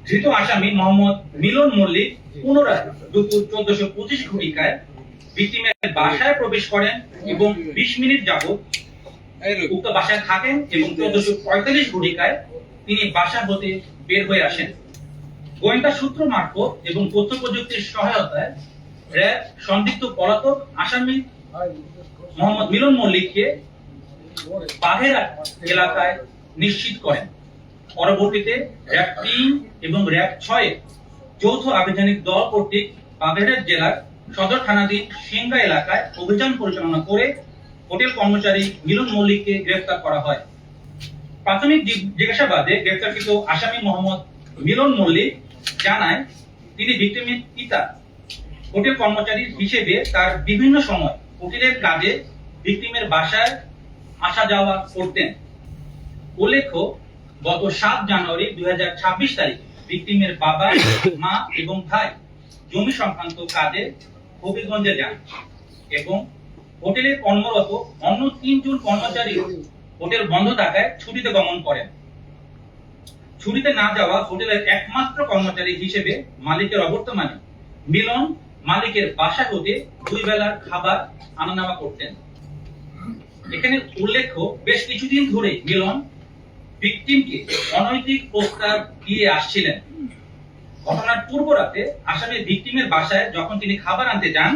ধৃত আসামি মোহাম্মদ মিলন মল্লিক পুনরায় দুপুর 14:25 ঘটিকায় ভিকটিমের বাসায় প্রবেশ করেন এবং 20 মিনিট যাবত উক্ত বাসায় থাকেন এবং 14:45 ঘটিকায় তিনি বাসা হতে বের হয়ে আসেন। গোয়েন্দা সূত্র মারফত এবং তথ্য প্রযুক্তির সহায়তায় র্যাব সন্দিগ্ধ পলাতক আসামি মোহাম্মদ মিলন মল্লিককে বাঘেরা এলাকায় নিশ্চিত করেন। পরবর্তীতে র্যাব 3 এবং র্যাব 6 যৌথ আভিযানিক দল কর্তৃক বাগেরহাট জেলার সদর থানাধীন সিংগা এলাকায় অভিযান পরিচালনা করে হোটেল কর্মচারী মিলন মল্লিককে গ্রেফতার করা হয়। প্রাথমিক জিজ্ঞাসাবাদে গ্রেফতারকৃত আসামি মোহাম্মদ মিলন মল্লিক জানায় তিনি ভিকটিমের পিতা। হোটেল কর্মচারী হিসেবে তার বিভিন্ন সময় হোটেলের কাজে ভিকটিমের বাসায় আসা যাওয়া করতেন। উল্লেখ্য, গত 7 জানুয়ারি 2026 তারিখে ভিকটিমের বাবা, মা এবং ভাই জমি সংক্রান্ত কাজে হবিগঞ্জে যান এবং হোটেলে কর্মরত অন্য 3 জন কর্মচারী হোটেল বন্ধ থাকায় ছুটিতে গমন করেন। ছুটিতে না যাওয়া হোটেলের একমাত্র কর্মচারী হিসেবে মালিকের অবর্তমানে মিলন মালিকের বাসা হতে 2 বেলার খাবার আনা নেওয়া করতেন। এখানে উল্লেখ্য, বেশ কিছুদিন ধরে মিলন ভিকটিমকে অনৈতিক প্রস্তাব দিয়ে আসছিলেন। ঘটনার পূর্ব রাতে আসামি ভিকটিমের বাসায় যখন তিনি খাবার আনতে যান,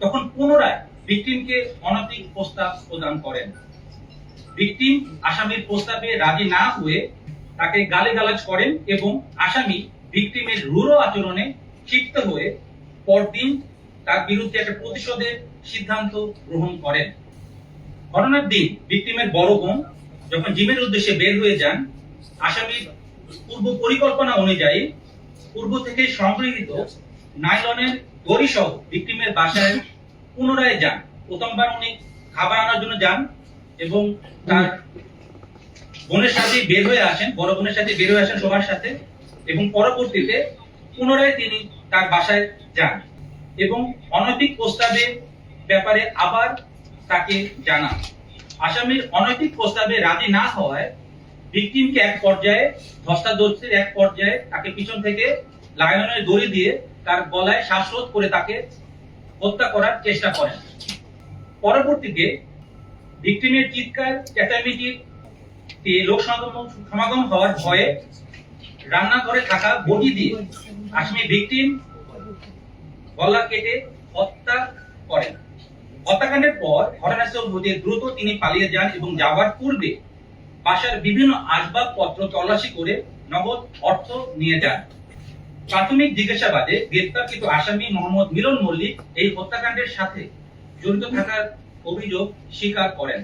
তখন পুনরায় ভিকটিমকে অনৈতিক প্রস্তাব প্রদান করেন। ভিকটিম আসামির প্রস্তাবে রাজি না হয়ে তাকে গালিগালাজ করেন এবং আসামি ভিকটিমের রূঢ় আচরণে ক্ষিপ্ত হয়ে পরদিন তার বিরুদ্ধে একটা প্রতিশোধের সিদ্ধান্ত গ্রহণ করেন। ঘটনার দিন ভিকটিমের বড় বোন যখন জিমের উদ্দেশ্যে বের হয়ে যান, আসামির পূর্ব পরিকল্পনা অনুযায়ী পূর্ব থেকে সংগৃহীত নাইলনের দড়ি সহ ভিকটিমের বাসায় পুনরায় যান। প্রথমবার উনি খাবার আনার জন্য যান এবং তার বোনের সাথে বের হয়ে আসেন, বড় বোনের সাথে বের হয়ে আসেন সবার সাথে, এবং পরবর্তীতে পুনরায় তিনি তার বাসায় যান এবং অনৈতিক প্রস্তাবের ব্যাপারে আবার তাকে জানান। আসামির অনৈতিক প্রস্তাবে রাজি না হওয়ায় ভিকটিমকে এক পর্যায়ে ধস্তাধস্তির এক পর্যায়ে তাকে পিছন থেকে লাইলনের দড়ি দিয়ে তার গলায় শ্বাসরোধ করে তাকে হত্যা করার চেষ্টা করেন। পরবর্তীতে ভিকটিমের চিৎকার চেঁচামেচির লোক সমাগম হওয়ার ভয়ে রান্নাঘরে থাকা বটি দিয়ে আসামি ভিকটিম গলা কেটে হত্যা করেন। হত্যাকাণ্ডের পর ঘটনাস্থল হতে দ্রুত তিনি পালিয়ে যান এবং যাওয়ার পূর্বে বাসার বিভিন্ন আসবাবপত্র তল্লাশি করে নগদ অর্থ নিয়ে যান। প্রাথমিক জিজ্ঞাসাবাদে গ্রেফতারকৃত আসামি মোহাম্মদ মিলন মল্লিক এই হত্যাকাণ্ডের সাথে জড়িত থাকার অভিযোগ স্বীকার করেন।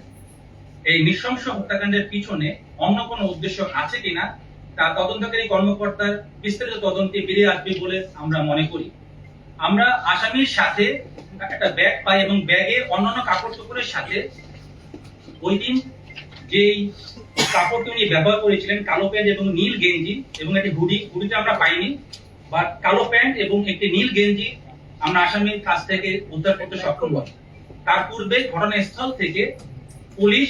এই নৃশংস হত্যাকাণ্ডের পিছনে অন্য কোনো উদ্দেশ্য আছে কিনা তা তদন্তকারী কর্মকর্তার বিস্তারিত তদন্তে বেরিয়ে আসবে বলে আমরা মনে করি। আমরা আসামির সাথে একটা ব্যাগ পাই এবং ব্যাগে অন্যান্য কাপড় চোপড়ের সাথে ওই দিন যেই কাপড়টি উনি ব্যবহার করেছিলেন, কালো প্যান্ট এবং নীল গেঞ্জি এবং একটি হুডিটা আমরা পাইনি, বাট কালো প্যান্ট এবং একটি নীল গেঞ্জি আমরা আসামির কাছ থেকে উদ্ধার করতে সক্ষম হই। তার পূর্বে ঘটনাস্থল থেকে পুলিশ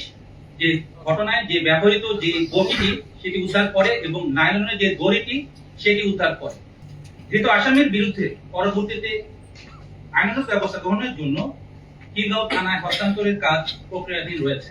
যে ঘটনায় যে ব্যবহৃত যে বটিটি সেটি উদ্ধার করে এবং নাইলনের যে দড়িটি সেটি উদ্ধার করে। যেহেতু আসামির বিরুদ্ধে পরবর্তীতে আইনানুগ ব্যবস্থা গ্রহণের জন্য খিলগাঁও থানায় হস্তান্তরের কাজ প্রক্রিয়াধীন রয়েছে।